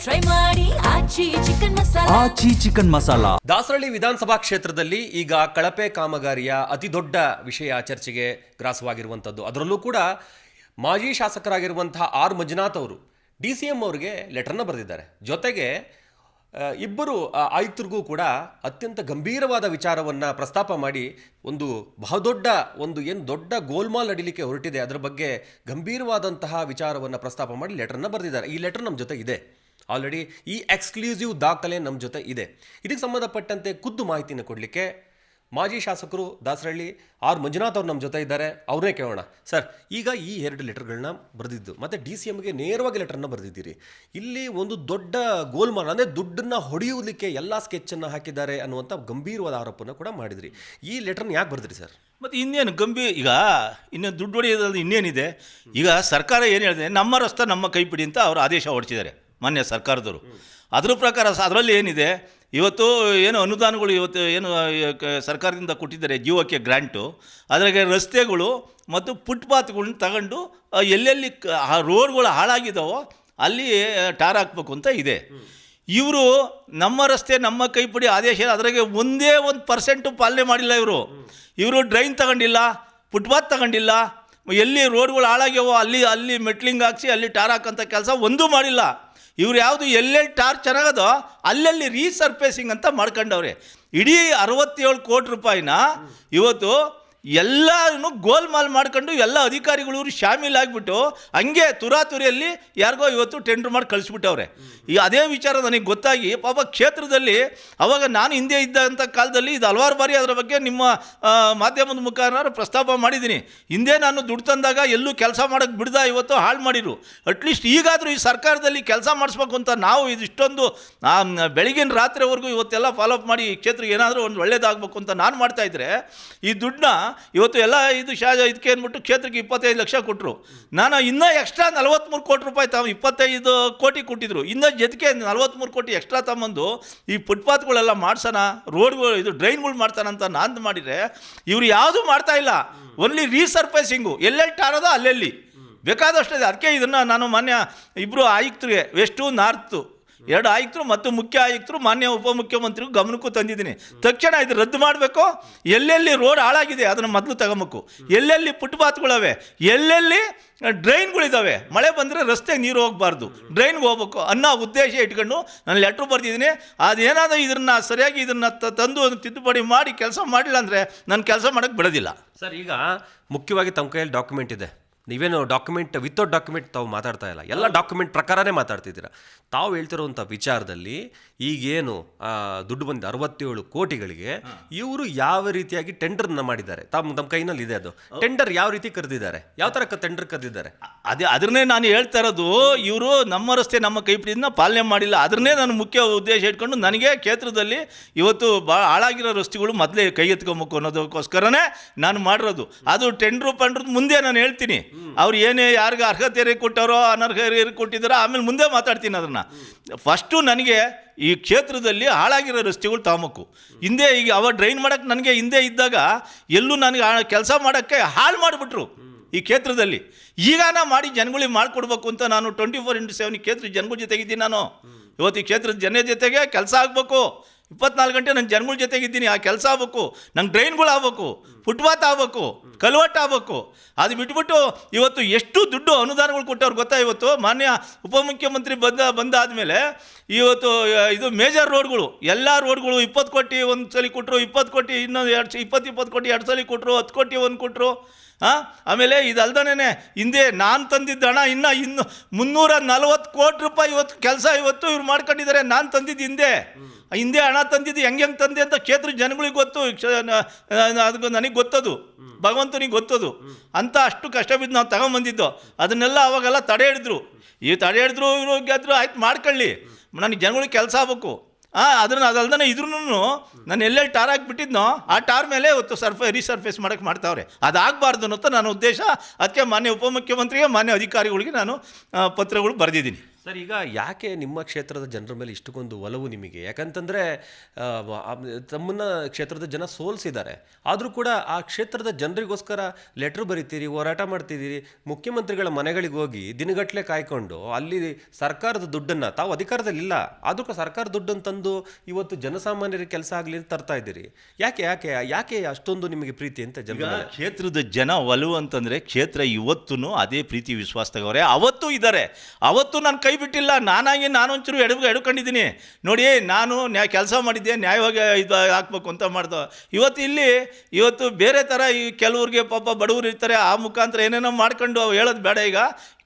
Try ಮಾಡಿ ಆಚಿ chicken masala. Dasarahalli ವಿಧಾನಸಭಾ ಕ್ಷೇತ್ರದಲ್ಲಿ ಈಗ ಕಳಪೆ ಕಾಮಗಾರಿಯ ಅತಿ ದೊಡ್ಡ ವಿಷಯ ಚರ್ಚೆಗೆ ಗ್ರಾಸವಾಗಿರುವಂಥದ್ದು. ಅದರಲ್ಲೂ ಕೂಡ ಮಾಜಿ ಶಾಸಕರಾಗಿರುವಂತಹ ಆರ್ ಮಂಜುನಾಥ್ ಅವರು DCM ಅವರಿಗೆ ಲೆಟರ್ನ ಬರೆದಿದ್ದಾರೆ. ಜೊತೆಗೆ ಇಬ್ಬರು ಆಯುಕ್ತರಿಗೂ ಕೂಡ ಅತ್ಯಂತ ಗಂಭೀರವಾದ ವಿಚಾರವನ್ನು ಪ್ರಸ್ತಾಪ ಮಾಡಿ ಒಂದು ಬಹುದೊಡ್ಡ ಏನು ದೊಡ್ಡ ಗೋಲ್ಮಾಲ್ ನಡೀಲಿಕ್ಕೆ ಹೊರಟಿದೆ, ಅದರ ಬಗ್ಗೆ ಗಂಭೀರವಾದಂತಹ ವಿಚಾರವನ್ನು ಪ್ರಸ್ತಾಪ ಮಾಡಿ ಲೆಟರ್ನ ಬರೆದಿದ್ದಾರೆ. ಈ ಲೆಟರ್ ನಮ್ಮ ಜೊತೆ ಇದೆ ಆಲ್ರೆಡಿ, ಈ ಎಕ್ಸ್ಕ್ಲೂಸಿವ್ ದಾಖಲೆ ನಮ್ಮ ಜೊತೆ ಇದೆ. ಇದಕ್ಕೆ ಸಂಬಂಧಪಟ್ಟಂತೆ ಖುದ್ದು ಮಾಹಿತಿನ ಕೊಡಲಿಕ್ಕೆ ಮಾಜಿ ಶಾಸಕರು ದಾಸರಳ್ಳಿ ಆರ್ ಮಂಜುನಾಥ್ ಅವರು ನಮ್ಮ ಜೊತೆ ಇದ್ದಾರೆ. ಅವ್ರನ್ನೇ ಕೇಳೋಣ. ಸರ್, ಈಗ ಈ 2 ಲೆಟರ್ಗಳನ್ನ ಬರೆದಿದ್ದು ಮತ್ತು DCMಗೆ ನೇರವಾಗಿ ಲೆಟರ್ನ ಬರೆದಿದ್ದೀರಿ. ಇಲ್ಲಿ ಒಂದು ದೊಡ್ಡ ಗೋಲ್ಮಾಲ್ ಅಂದರೆ ದುಡ್ಡನ್ನು ಹೊಡೆಯುವುದಕ್ಕೆ ಎಲ್ಲ ಸ್ಕೆಚ್ಚನ್ನು ಹಾಕಿದ್ದಾರೆ ಅನ್ನುವಂಥ ಗಂಭೀರವಾದ ಆರೋಪನ ಕೂಡ ಮಾಡಿದ್ರಿ. ಈ ಲೆಟರ್ನ ಯಾಕೆ ಬರೆದ್ರಿ ಸರ್? ಮತ್ತು ಇನ್ನೇನು ಈಗ ಇನ್ನೇನು ದುಡ್ಡು ಹೊಡೆಯೋದ್ರಲ್ಲಿ ಇನ್ನೇನಿದೆ? ಈಗ ಸರ್ಕಾರ ಏನು ಹೇಳಿದೆ, ನಮ್ಮ ರಸ್ತೆ ನಮ್ಮ ಕೈಪಿಡಿ ಅಂತ ಅವರು ಆದೇಶ ಹೊರಡಿಸಿದ್ದಾರೆ ಮಾನ್ಯ ಸರ್ಕಾರದವರು. ಅದರ ಪ್ರಕಾರ ಅದರಲ್ಲಿ ಏನಿದೆ, ಇವತ್ತು ಏನು ಅನುದಾನಗಳು ಇವತ್ತು ಏನು ಸರ್ಕಾರದಿಂದ ಕೊಟ್ಟಿದ್ದಾರೆ ಜೀವಕ್ಕೆ ಗ್ರ್ಯಾಂಟು, ಅದ್ರಾಗೆ ರಸ್ತೆಗಳು ಮತ್ತು ಫುಟ್ಪಾತ್ಗಳನ್ನ ತಗೊಂಡು ಎಲ್ಲೆಲ್ಲಿ ರೋಡ್ಗಳು ಹಾಳಾಗಿದ್ದಾವೋ ಅಲ್ಲಿ ಟಾರ್ ಹಾಕ್ಬೇಕು ಅಂತ ಇದೆ. ಇವರು ನಮ್ಮ ರಸ್ತೆ ನಮ್ಮ ಕೈಪಿಡಿ ಆದೇಶ ಅದ್ರಾಗೆ ಒಂದೇ 1% ಪಾಲನೆ ಮಾಡಿಲ್ಲ. ಇವರು ಡ್ರೈನ್ ತಗೊಂಡಿಲ್ಲ, ಫುಟ್ಪಾತ್ ತಗೊಂಡಿಲ್ಲ, ಎಲ್ಲಿ ರೋಡ್ಗಳು ಹಾಳಾಗ್ಯಾವೋ ಅಲ್ಲಿ ಮೆಟ್ಲಿಂಗ್ ಹಾಕ್ಸಿ ಅಲ್ಲಿ ಟಾರ್ ಹಾಕೋಂಥ ಕೆಲಸ ಒಂದೂ ಮಾಡಿಲ್ಲ. ಇವ್ರು ಯಾವುದು ಎಲ್ಲೆಲ್ಲಿ ಟಾರ್ ಚೆನ್ನಾಗದೋ ಅಲ್ಲಲ್ಲಿ ರೀಸರ್ಫೇಸಿಂಗ್ ಅಂತ ಮಾಡ್ಕೊಂಡವ್ರೆ. ಇಡೀ 67 ಕೋಟಿ ರೂಪಾಯಿನ ಇವತ್ತು ಎಲ್ಲನೂ ಗೋಲ್ಮಾಲ್ ಮಾಡ್ಕೊಂಡು ಎಲ್ಲ ಅಧಿಕಾರಿಗಳು ಶಾಮೀಲಾಗಿಬಿಟ್ಟು ಹಂಗೆ ತುರಾತುರಿಯಲ್ಲಿ ಯಾರಿಗೋ ಇವತ್ತು ಟೆಂಡರ್ ಮಾಡಿ ಕಳಿಸ್ಬಿಟ್ಟವ್ರೆ. ಈ ಅದೇ ವಿಚಾರ ನನಗೆ ಗೊತ್ತಾಗಿ ಪಾಪ ಕ್ಷೇತ್ರದಲ್ಲಿ ಅವಾಗ ನಾನು ಹಿಂದೆ ಇದ್ದಂಥ ಕಾಲದಲ್ಲಿ ಇದು ಹಲವಾರು ಬಾರಿ ಅದರ ಬಗ್ಗೆ ನಿಮ್ಮ ಮಾಧ್ಯಮದ ಮುಖಾಂತರ ಪ್ರಸ್ತಾಪ ಮಾಡಿದ್ದೀನಿ. ಹಿಂದೆ ನಾನು ದುಡ್ಡು ತಂದಾಗ ಎಲ್ಲೂ ಕೆಲಸ ಮಾಡೋಕ್ಕೆ ಬಿಡ್ದ ಇವತ್ತು ಹಾಳು ಮಾಡಿರು. ಅಟ್ಲೀಸ್ಟ್ ಈಗಾದರೂ ಈ ಸರ್ಕಾರದಲ್ಲಿ ಕೆಲಸ ಮಾಡಿಸ್ಬೇಕು ಅಂತ ನಾವು ಇದಿಷ್ಟೊಂದು ಬೆಳಗಿನ ರಾತ್ರಿವರೆಗೂ ಇವತ್ತೆಲ್ಲ ಫಾಲೋಅಪ್ ಮಾಡಿ ಈ ಕ್ಷೇತ್ರಕ್ಕೆ ಏನಾದರೂ ಒಂದು ಒಳ್ಳೇದಾಗಬೇಕು ಅಂತ ನಾನು ಮಾಡ್ತಾಯಿದ್ರೆ ಈ ದುಡ್ಡನ್ನ ಇವತ್ತು ಎಲ್ಲ ಇದಕ್ಕೆ ಅಂದ್ಬಿಟ್ಟು ಕ್ಷೇತ್ರಕ್ಕೆ 25 ಲಕ್ಷ ಕೊಟ್ಟರು. ನಾನು ಇನ್ನೂ ಎಕ್ಸ್ಟ್ರಾ 43 ಕೋಟಿ ರೂಪಾಯಿ 25 ಕೋಟಿ ಕೊಟ್ಟಿದ್ರು. ಇನ್ನೂ ಜೊತೆಗೆ 43 ಕೋಟಿ ಎಕ್ಸ್ಟ್ರಾ ತಗೊಂಬಂದು ಈ ಫುಟ್ಪಾತ್ಗಳೆಲ್ಲ ಮಾಡ್ಸೋಣ, ರೋಡ್ಗಳು ಡ್ರೈನ್ಗಳು ಮಾಡ್ತಾನೆ ಅಂತ ನಾನು ಮಾಡಿದರೆ ಇವರು ಯಾವುದೂ ಮಾಡ್ತಾಯಿಲ್ಲ. ಓನ್ಲಿ ರೀಸರ್ಫೇಸಿಂಗು, ಎಲ್ಲೆಲ್ಲಿ ಟಾರೋದೋ ಅಲ್ಲೆಲ್ಲಿ ಬೇಕಾದಷ್ಟಿದೆ. ಅದಕ್ಕೆ ಇದನ್ನು ನಾನು ಮಾನ್ಯ ಇಬ್ಬರು ಆಯುಕ್ತರಿಗೆ, ವೆಸ್ಟು ನಾರ್ತು 2 ಆಯುಕ್ತರು ಮತ್ತು ಮುಖ್ಯ ಆಯುಕ್ತರು ಮಾನ್ಯ ಉಪಮುಖ್ಯಮಂತ್ರಿಗೂ ಗಮನಕ್ಕೂ ತಂದಿದ್ದೀನಿ. ತಕ್ಷಣ ಇದು ರದ್ದು ಮಾಡಬೇಕು. ಎಲ್ಲೆಲ್ಲಿ ರೋಡ್ ಹಾಳಾಗಿದೆ ಅದನ್ನು ಮೊದಲು ತಗೊಂಬೇಕು, ಎಲ್ಲೆಲ್ಲಿ ಫುಟ್ಪಾತ್ಗಳವೆ, ಎಲ್ಲೆಲ್ಲಿ ಡ್ರೈನ್ಗಳಿದ್ದಾವೆ, ಮಳೆ ಬಂದರೆ ರಸ್ತೆಗೆ ನೀರು ಹೋಗಬಾರ್ದು, ಡ್ರೈನ್ಗೆ ಹೋಗ್ಬೇಕು ಅನ್ನೋ ಉದ್ದೇಶ ಇಟ್ಕೊಂಡು ನಾನು ಲೆಟ್ರ್ ಬರ್ತಿದ್ದೀನಿ. ಅದೇನಾದರೂ ಇದನ್ನು ಸರಿಯಾಗಿ ಇದನ್ನು ತಂದು ತಿದ್ದುಪಡಿ ಮಾಡಿ ಕೆಲಸ ಮಾಡಿಲ್ಲ ಅಂದರೆ ನಾನು ಕೆಲಸ ಮಾಡೋಕ್ಕೆ ಬಿಡೋದಿಲ್ಲ. ಸರ್, ಈಗ ಮುಖ್ಯವಾಗಿ ತಮ್ಮ ಕೈಯಲ್ಲಿ ಡಾಕ್ಯುಮೆಂಟ್ ಇದೆ. ನೀವೇನು ಡಾಕ್ಯುಮೆಂಟ್ ವಿತೌಟ್ ಡಾಕ್ಯುಮೆಂಟ್ ತಾವು ಮಾತಾಡ್ತಾ ಇಲ್ಲ, ಎಲ್ಲ ಡಾಕ್ಯುಮೆಂಟ್ ಪ್ರಕಾರನೇ ಮಾತಾಡ್ತಿದ್ದೀರಾ. ತಾವು ಹೇಳ್ತಿರೋಂಥ ವಿಚಾರದಲ್ಲಿ ಈಗೇನು ದುಡ್ಡು ಬಂದಿದೆ 67 ಕೋಟಿಗಳಿಗೆ ಇವರು ಯಾವ ರೀತಿಯಾಗಿ ಟೆಂಡರ್ನ ಮಾಡಿದ್ದಾರೆ, ತಮ್ಮ ಕೈನಲ್ಲಿ ಇದೆ. ಅದು ಟೆಂಡರ್ ಯಾವ ರೀತಿ ಕರೆದಿದ್ದಾರೆ, ಯಾವ ಥರ ಟೆಂಡರ್ ಕರೆದಿದ್ದಾರೆ, ಅದನ್ನೇ ನಾನು ಹೇಳ್ತಾ ಇರೋದು. ಇವರು ನಮ್ಮ ರಸ್ತೆ ನಮ್ಮ ಕೈಪಿಡಿನ ಪಾಲನೆ ಮಾಡಿಲ್ಲ. ಅದನ್ನೇ ನಾನು ಮುಖ್ಯ ಉದ್ದೇಶ ಇಟ್ಕೊಂಡು ನನಗೆ ಕ್ಷೇತ್ರದಲ್ಲಿ ಇವತ್ತು ಭಾಳ ಹಾಳಾಗಿರೋ ರಸ್ತೆಗಳು ಮೊದಲೇ ಕೈ ಎತ್ಕೊಬೇಕು ಅನ್ನೋದಕ್ಕೋಸ್ಕರನೇ ನಾನು ಮಾಡಿರೋದು. ಅದು ಟೆಂಡ್ರು ಪಂಡ್ರದ್ದು ಮುಂದೆ ನಾನು ಹೇಳ್ತೀನಿ. ಅವ್ರು ಏನೇ ಯಾರಿಗೆ ಅರ್ಹತೆ ಕೊಟ್ಟಾರೋ ಅನರ್ಹತೆ ಕೊಟ್ಟಿದ್ದಾರೋ ಆಮೇಲೆ ಮುಂದೆ ಮಾತಾಡ್ತೀನಿ. ಅದನ್ನು ಫಸ್ಟು ನನಗೆ ಈ ಕ್ಷೇತ್ರದಲ್ಲಿ ಹಾಳಾಗಿರೋ ರಸ್ತೆಗಳು ತಗೊಂಬೇಕು. ಹಿಂದೆ ಈಗ ಅವ ಡ್ರೈನ್ ಮಾಡೋಕ್ಕೆ ನನಗೆ ಹಿಂದೆ ಇದ್ದಾಗ ಎಲ್ಲೂ ನನಗೆ ಕೆಲಸ ಮಾಡೋಕ್ಕೆ ಹಾಳು ಮಾಡಿಬಿಟ್ರು ಈ ಕ್ಷೇತ್ರದಲ್ಲಿ. ಈಗ ಮಾಡಿ ಜನಗಳಿಗೆ ಮಾಡಿಕೊಡ್ಬೇಕು ಅಂತ ನಾನು 24x7 ಕ್ಷೇತ್ರ ಜನಗಳ ಜೊತೆಗಿದ್ದೀನಿ. ನಾನು ಇವತ್ತು ಈ ಕ್ಷೇತ್ರದ ಜನ ಜೊತೆಗೆ ಕೆಲಸ ಆಗಬೇಕು. 24 ಗಂಟೆ ನಾನು ಜನಗಳ ಜೊತೆಗಿದ್ದೀನಿ. ಆ ಕೆಲಸ ಆಗ್ಬೇಕು, ನಂಗೆ ಡ್ರೈನ್ಗಳು ಆಗ್ಬೇಕು, ಫುಟ್ಪಾತ್ ಆಗ್ಬೇಕು, ಕಲ್ವಟ್ಟು ಆಗ್ಬೇಕು. ಅದು ಬಿಟ್ಬಿಟ್ಟು ಇವತ್ತು ಎಷ್ಟು ದುಡ್ಡು ಅನುದಾನಗಳು ಕೊಟ್ಟವ್ರು ಗೊತ್ತಾ? ಇವತ್ತು ಮಾನ್ಯ ಉಪಮುಖ್ಯಮಂತ್ರಿ ಬಂದಾದಮೇಲೆ ಇವತ್ತು ಇದು ಮೇಜರ್ ರೋಡ್ಗಳು ಎಲ್ಲ ರೋಡ್ಗಳು 20 ಕೋಟಿ ಒಂದು ಸಲ ಕೊಟ್ಟರು, 20 ಕೋಟಿ ಇನ್ನೊಂದು 20 ಕೋಟಿ 2 ಸಲ ಕೊಟ್ಟರು, 10 ಕೋಟಿ ಒಂದು ಕೊಟ್ಟರು. ಆಮೇಲೆ ಇದಲ್ದನೇ ಹಿಂದೆ ನಾನು ತಂದಿದ್ದ ಹಣ ಇನ್ನು 340 ಕೋಟಿ ರೂಪಾಯಿ ಇವತ್ತು ಕೆಲಸ ಇವತ್ತು ಇವ್ರು ಮಾಡ್ಕೊಂಡಿದ್ದಾರೆ. ನಾನು ತಂದಿದ್ದು ಹಿಂದೆ ಹಣ ತಂದಿದ್ದು ಹೆಂಗೆ ತಂದೆ ಅಂತ ಕ್ಷೇತ್ರ ಜನಗಳಿಗೆ ಗೊತ್ತು, ಅದಕ್ಕೆ ನನಗೆ ಗೊತ್ತದು, ಭಗವಂತನಿಗೆ ಗೊತ್ತದು ಅಂತ ಅಷ್ಟು ಕಷ್ಟ ಬಿದ್ದು ನಾವು ತಗೊಂಬಂದಿದ್ದು. ಅದನ್ನೆಲ್ಲ ಅವಾಗೆಲ್ಲ ತಡೆ ಹಿಡಿದ್ರು ಇವರು ಗೆದ್ರು, ಆಯ್ತು ಮಾಡ್ಕೊಳ್ಳಿ, ನನಗೆ ಜನಗಳಿಗೆ ಕೆಲಸ ಆಗಬೇಕು. ಅದಲ್ದನೆ ಇದ್ರೂ ನಾನು ಎಲ್ಲೆಲ್ಲಿ ಟಾರ್ ಹಾಕಿಬಿಟ್ಟಿದ್ನೋ ಆ ಟಾರ್ ಮೇಲೆ ಇವತ್ತು ರೀಸರ್ಫೇಸ್ ಮಾಡೋಕ್ಕೆ ಮಾಡ್ತಾವ್ರೆ. ಅದಾಗಬಾರ್ದು ಅನ್ನೋದು ನನ್ನ ಉದ್ದೇಶ. ಅದಕ್ಕೆ ಮಾನ್ಯ ಉಪಮುಖ್ಯಮಂತ್ರಿಗೆ ಮಾನ್ಯ ಅಧಿಕಾರಿಗಳಿಗೆ ನಾನು ಪತ್ರಗಳು ಬರೆದಿದ್ದೀನಿ. ಸರ್, ಈಗ ಯಾಕೆ ನಿಮ್ಮ ಕ್ಷೇತ್ರದ ಜನರ ಮೇಲೆ ಇಷ್ಟಕ್ಕೊಂದು ಒಲವು ನಿಮಗೆ? ಯಾಕಂತಂದರೆ ತಮ್ಮನ್ನ ಕ್ಷೇತ್ರದ ಜನ ಸೋಲಿಸಿದ್ದಾರೆ, ಆದರೂ ಕೂಡ ಆ ಕ್ಷೇತ್ರದ ಜನರಿಗೋಸ್ಕರ ಲೆಟ್ರ್ ಬರೀತೀರಿ, ಹೋರಾಟ ಮಾಡ್ತಿದ್ದೀರಿ, ಮುಖ್ಯಮಂತ್ರಿಗಳ ಮನೆಗಳಿಗೆ ಹೋಗಿ ದಿನಗಟ್ಟಲೆ ಕಾಯ್ಕೊಂಡು ಅಲ್ಲಿ ಸರ್ಕಾರದ ದುಡ್ಡನ್ನು, ತಾವು ಅಧಿಕಾರದಲ್ಲಿಲ್ಲ ಆದರೂ ಕೂಡ ಸರ್ಕಾರ ದುಡ್ಡನ್ನು ತಂದು ಇವತ್ತು ಜನಸಾಮಾನ್ಯರಿಗೆ ಕೆಲಸ ಆಗಲಿ ಅಂತ ತರ್ತಾ ಇದ್ದೀರಿ. ಯಾಕೆ ಯಾಕೆ ಯಾಕೆ ಅಷ್ಟೊಂದು ನಿಮಗೆ ಪ್ರೀತಿ ಅಂತ ಜನ? ಕ್ಷೇತ್ರದ ಜನ ಒಲವು ಅಂತಂದರೆ ಕ್ಷೇತ್ರ ಇವತ್ತೂ ಅದೇ ಪ್ರೀತಿ ವಿಶ್ವಾಸದವರೇ ಅವತ್ತು ಇದ್ದಾರೆ. ಅವತ್ತು ನಾನು ಕೈ ಬಿಟ್ಟಿಲ್ಲ. ನಾನಾಗಿ ನಾನೊಂಚೂರು ಎಡ್ಕೊಂಡಿದ್ದೀನಿ ನೋಡಿ. ನಾನು ಕೆಲಸ ಮಾಡಿದ್ದೆ, ನ್ಯಾಯವಾಗಿ ಇದು ಹಾಕ್ಬೇಕು ಅಂತ ಮಾಡ್ದೆ. ಇವತ್ತು ಬೇರೆ ಥರ ಈ ಕೆಲವ್ರಿಗೆ ಪಾಪ ಬಡವರು ಇರ್ತಾರೆ, ಆ ಮುಖಾಂತರ ಏನೇನೋ ಮಾಡ್ಕೊಂಡು ಹೇಳೋದು ಬೇಡ. ಈಗ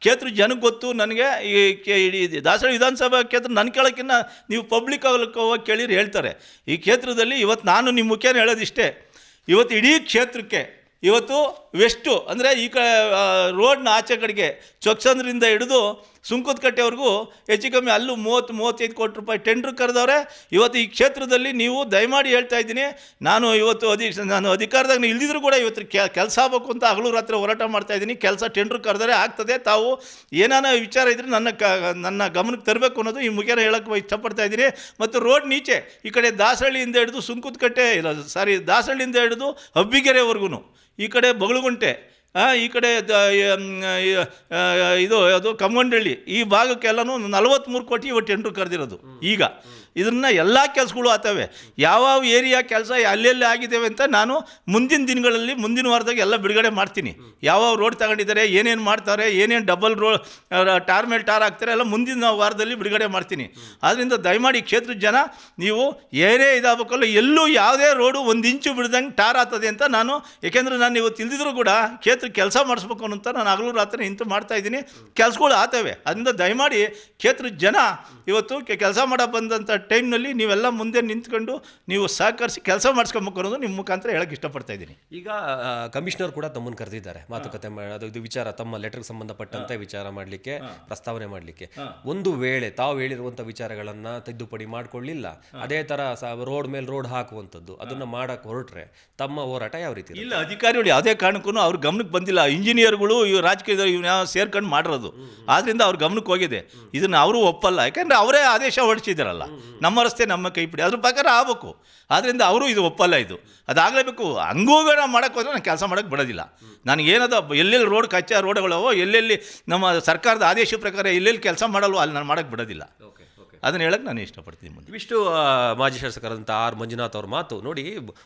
ಕ್ಷೇತ್ರ ಜನಕ್ಕೆ ಗೊತ್ತು. ನನಗೆ ಈ ದಾಸರಳ್ಳಿ ವಿಧಾನಸಭಾ ಕ್ಷೇತ್ರ ನನ್ನ ಕೇಳೋಕ್ಕಿಂತ ನೀವು ಪಬ್ಲಿಕ್ ಹೋಗಿ ಕೇಳಿದ್ರೆ ಹೇಳ್ತಾರೆ. ಈ ಕ್ಷೇತ್ರದಲ್ಲಿ ಇವತ್ತು ನಾನು ನಿಮ್ಮ ಮುಖ್ಯನ ಹೇಳೋದಿಷ್ಟೇ, ಇವತ್ತು ಇಡೀ ಕ್ಷೇತ್ರಕ್ಕೆ ಇವತ್ತು ವೆಸ್ಟು ಅಂದರೆ ಈ ರೋಡ್ನ ಆಚೆ ಕಡೆಗೆ ಚೊಕ್ಸಂದ್ರಿಂದ ಹಿಡಿದು ಸುಂಕದಕಟ್ಟೆವರೆಗೂ ಹೆಚ್ಚು ಕಮ್ಮಿ ಅಲ್ಲೂ 30-35 ಕೋಟಿ ರೂಪಾಯಿ ಟೆಂಡ್ರ್ ಕರೆದವ್ರೆ. ಇವತ್ತು ಈ ಕ್ಷೇತ್ರದಲ್ಲಿ ನೀವು ದಯಮಾಡಿ ಹೇಳ್ತಾ ಇದ್ದೀನಿ, ನಾನು ಇವತ್ತು ನಾನು ಅಧಿಕಾರದಾಗ ಇಲ್ದಿದ್ರು ಕೂಡ ಇವತ್ತು ಕೆಲಸ ಆಗಬೇಕು ಅಂತ ಹಗಲು ರಾತ್ರಿ ಹೋರಾಟ ಮಾಡ್ತಾಯಿದ್ದೀನಿ. ಕೆಲಸ ಟೆಂಡ್ರ್ ಕರೆದರೆ ಆಗ್ತದೆ. ತಾವು ಏನಾನ ವಿಚಾರ ಇದ್ದರೆ ನನ್ನ ಗಮನಕ್ಕೆ ತರಬೇಕು ಅನ್ನೋದು ಈ ಮುಖ್ಯನ ಹೇಳೋಕ್ಕೆ ಇಷ್ಟಪಡ್ತಾ ಇದ್ದೀನಿ. ಮತ್ತು ರೋಡ್ ನೀಚೆ ಈ ಕಡೆ ದಾಸಹಳ್ಳಿಯಿಂದ ಹಿಡಿದು ಸುಂಕದಕಟ್ಟೆ ದಾಸಹಳ್ಳಿಯಿಂದ ಹಿಡಿದು ಹಬ್ಬಿಗೆರೆವರೆಗೂ, ಈ ಕಡೆ ಬಗಳುಗುಂಟೆ, ಈ ಕಡೆ ಇದು ಯಾವುದು ಕಮ್ಮಂಡಳ್ಳಿ, ಈ ಭಾಗಕ್ಕೆಲ್ಲನೂ 43 ಕೋಟಿ ಇವತ್ತು ಟೆಂಡ್ರ್ ಕರೆದಿರೋದು. ಈಗ ಇದನ್ನು ಎಲ್ಲ ಕೆಲಸಗಳು ಆಗ್ತವೆ. ಯಾವ್ಯಾವ ಏರಿಯಾ ಕೆಲಸ ಎಲ್ಲೆಲ್ಲಿ ಆಗಿದ್ದೇವೆ ಅಂತ ನಾನು ಮುಂದಿನ ದಿನಗಳಲ್ಲಿ ಮುಂದಿನ ವಾರದಾಗ ಎಲ್ಲ ಬಿಡುಗಡೆ ಮಾಡ್ತೀನಿ. ಯಾವ್ಯಾವ ರೋಡ್ ತಗೊಂಡಿದ್ದಾರೆ, ಏನೇನು ಮಾಡ್ತಾರೆ, ಏನೇನು ಡಬಲ್ ಟಾರ್ ಮೇಲೆ ಟಾರ್ ಹಾಕ್ತಾರೆ, ಎಲ್ಲ ಮುಂದಿನ ವಾರದಲ್ಲಿ ಬಿಡುಗಡೆ ಮಾಡ್ತೀನಿ. ಆದ್ದರಿಂದ ದಯಮಾಡಿ ಕ್ಷೇತ್ರದ ಜನ ನೀವು ಏನೇ ಇದಾಗಬೇಕಲ್ಲ, ಎಲ್ಲೂ ಯಾವುದೇ ರೋಡು 1 ಇಂಚು ಬಿಡ್ದಂಗೆ ಟಾರ್ ಆಗ್ತದೆ ಅಂತ ನಾನು, ಏಕೆಂದರೆ ನಾನು ಇವತ್ತು ಇಲ್ದಿದ್ರು ಕೂಡ ಕ್ಷೇತ್ರಕ್ಕೆ ಕೆಲಸ ಮಾಡಿಸ್ಬೇಕು ಅಂತ ನಾನು ಹಗಲು ರಾತ್ರಿ ನಿಂತು ಮಾಡ್ತಾಯಿದ್ದೀನಿ. ಕೆಲಸಗಳು ಆಗ್ತವೆ. ಅದರಿಂದ ದಯಮಾಡಿ ಕ್ಷೇತ್ರದ ಜನ ಇವತ್ತು ಕೆಲಸ ಮಾಡೋ ಬಂದಂಥ ಟೈಮ್ನಲ್ಲಿ ನೀವೆಲ್ಲ ಮುಂದೆ ನಿಂತ್ಕೊಂಡು ನೀವು ಸಹಕರಿಸಿ ಕೆಲಸ ಮಾಡಿಸ್ಕೊಬೇಕು ಅನ್ನೋದು ನಿಮ್ಮ ಮುಖಾಂತರ ಹೇಳಕ್ಕೆ ಇಷ್ಟಪಡ್ತಾ ಇದ್ದೀನಿ. ಈಗ ಕಮಿಷನರ್ ಕೂಡ ತಮ್ಮನ್ನು ಕರೆದಿದ್ದಾರೆ ಮಾತುಕತೆ ಇದು ವಿಚಾರ, ತಮ್ಮ ಲೆಟರ್ಗೆ ಸಂಬಂಧಪಟ್ಟಂತೆ ವಿಚಾರ ಮಾಡಲಿಕ್ಕೆ, ಪ್ರಸ್ತಾವನೆ ಮಾಡಲಿಕ್ಕೆ. ಒಂದು ವೇಳೆ ತಾವು ಹೇಳಿರುವಂಥ ವಿಚಾರಗಳನ್ನು ತಿದ್ದುಪಡಿ ಮಾಡಿಕೊಳ್ಳಿಲ್ಲ, ಅದೇ ಥರ ರೋಡ್ ಮೇಲೆ ರೋಡ್ ಹಾಕುವಂಥದ್ದು ಅದನ್ನು ಮಾಡಕ್ಕೆ ಹೊರಟ್ರೆ ತಮ್ಮ ಹೋರಾಟ ಯಾವ ರೀತಿ? ಇಲ್ಲ, ಅಧಿಕಾರಿಗಳು ಯಾವುದೇ ಕಾರಣಕ್ಕೂ ಅವ್ರ ಗಮನಕ್ಕೆ ಬಂದಿಲ್ಲ. ಇಂಜಿನಿಯರ್ಗಳು ಇವು ರಾಜಕೀಯದವ್ರು ಇವನ್ನ ಸೇರ್ಕೊಂಡು ಮಾಡಿರೋದು, ಆದ್ದರಿಂದ ಅವ್ರ ಗಮನಕ್ಕೆ ಹೋಗಿದೆ. ಇದನ್ನು ಅವರು ಒಪ್ಪಲ್ಲ, ಯಾಕಂದರೆ ಅವರೇ ಆದೇಶ ಹೊರಡಿಸಿದಾರಲ್ಲ, ನಮ್ಮ ರಸ್ತೆ ನಮ್ಮ ಕೈಪಿಡಿ, ಅದ್ರ ಪ್ರಕಾರ ಆಗಬೇಕು. ಆದ್ದರಿಂದ ಅವರು ಇದು ಒಪ್ಪಲ್ಲ, ಅದಾಗಲೇಬೇಕು. ಹಂಗೋಗಣ ಮಾಡೋಕ್ಕೆ ಹೋದರೆ ನಾನು ಕೆಲಸ ಮಾಡೋಕ್ಕೆ ಬಿಡೋದಿಲ್ಲ. ನನಗೇನದ ಎಲ್ಲೆಲ್ಲಿ ರೋಡ್ ಕಚ್ಚಾ ರೋಡ್ಗಳವೋ, ಎಲ್ಲೆಲ್ಲಿ ನಮ್ಮ ಸರ್ಕಾರದ ಆದೇಶ ಪ್ರಕಾರ ಎಲ್ಲೆಲ್ಲಿ ಕೆಲಸ ಮಾಡಲ್ವೋ ಅಲ್ಲಿ ನಾನು ಮಾಡೋಕ್ಕೆ ಬಿಡೋದಿಲ್ಲ. ಅದನ್ನು ಹೇಳಕ್ಕೆ ನಾನು ಇಷ್ಟಪಡ್ತೀನಿ. ಇವಿಷ್ಟು ಮಾಜಿ ಶಾಸಕರಾದಂಥ ಆರ್ ಮಂಜುನಾಥ್ ಅವ್ರ ಮಾತು. ನೋಡಿ,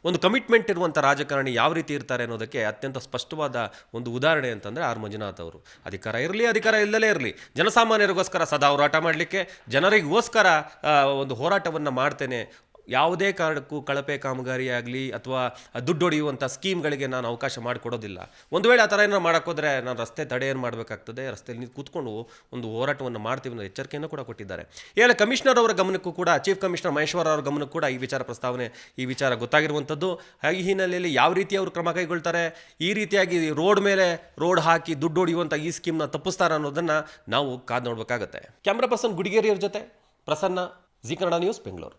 ಒಂದು ಕಮಿಟ್ಮೆಂಟ್ ಇರುವಂಥ ರಾಜಕಾರಣಿ ಯಾವ ರೀತಿ ಇರ್ತಾರೆ ಅನ್ನೋದಕ್ಕೆ ಅತ್ಯಂತ ಸ್ಪಷ್ಟವಾದ ಒಂದು ಉದಾಹರಣೆ ಅಂತಂದರೆ ಆರ್ ಮಂಜುನಾಥ್ ಅವರು. ಅಧಿಕಾರ ಇರಲಿ, ಅಧಿಕಾರ ಇಲ್ಲದೇ ಇರಲಿ, ಜನಸಾಮಾನ್ಯರಿಗೋಸ್ಕರ ಸದಾ ಹೋರಾಟ ಮಾಡಲಿಕ್ಕೆ, ಜನರಿಗೋಸ್ಕರ ಒಂದು ಹೋರಾಟವನ್ನು ಮಾಡ್ತೇನೆ. ಯಾವುದೇ ಕಾರಣಕ್ಕೂ ಕಳಪೆ ಕಾಮಗಾರಿ ಆಗಲಿ ಅಥವಾ ದುಡ್ಡು ಹೊಡೆಯುವಂಥ ಸ್ಕೀಮ್ಗಳಿಗೆ ನಾನು ಅವಕಾಶ ಮಾಡಿಕೊಡೋದಿಲ್ಲ. ಒಂದು ವೇಳೆ ಆ ಥರ ಏನಾರು ಮಾಡೋಕ್ಕೋದ್ರೆ ನಾನು ರಸ್ತೆ ತಡೆ ಏನು ಮಾಡಬೇಕಾಗ್ತದೆ, ರಸ್ತೆಯಲ್ಲಿ ಕೂತ್ಕೊಂಡು ಒಂದು ಹೋರಾಟವನ್ನು ಮಾಡ್ತೀವಿ ಅನ್ನೋ ಎಚ್ಚರಿಕೆಯನ್ನು ಕೂಡ ಕೊಟ್ಟಿದ್ದಾರೆ. ಈಗಾಗಲೇ ಕಮಿಷನರ್ ಅವರ ಗಮನಕ್ಕೂ ಕೂಡ, ಚೀಫ್ ಕಮಿಷನರ್ ಮಹೇಶ್ವರ ಅವರ ಗಮನಕ್ಕೂ ಕೂಡ ಈ ವಿಚಾರ ಪ್ರಸ್ತಾವನೆ, ಈ ವಿಚಾರ ಗೊತ್ತಾಗಿರುವಂಥದ್ದು. ಈ ಹಿನ್ನೆಲೆಯಲ್ಲಿ ಯಾವ ರೀತಿ ಅವರು ಕ್ರಮ ಕೈಗೊಳ್ತಾರೆ, ಈ ರೀತಿಯಾಗಿ ರೋಡ್ ಮೇಲೆ ರೋಡ್ ಹಾಕಿ ದುಡ್ಡು ಹೊಡೆಯುವಂಥ ಈ ಸ್ಕೀಮ್ನ ತಪ್ಪಿಸ್ತಾರೆ ಅನ್ನೋದನ್ನು ನಾವು ಕಾದು ನೋಡಬೇಕಾಗತ್ತೆ. ಕ್ಯಾಮ್ರಾ ಪರ್ಸನ್ ಗುಡಿಗೇರಿಯವ್ರ ಜೊತೆ ಪ್ರಸನ್ನ, ಜಿ ಕನ್ನಡ ನ್ಯೂಸ್, ಬೆಂಗಳೂರು.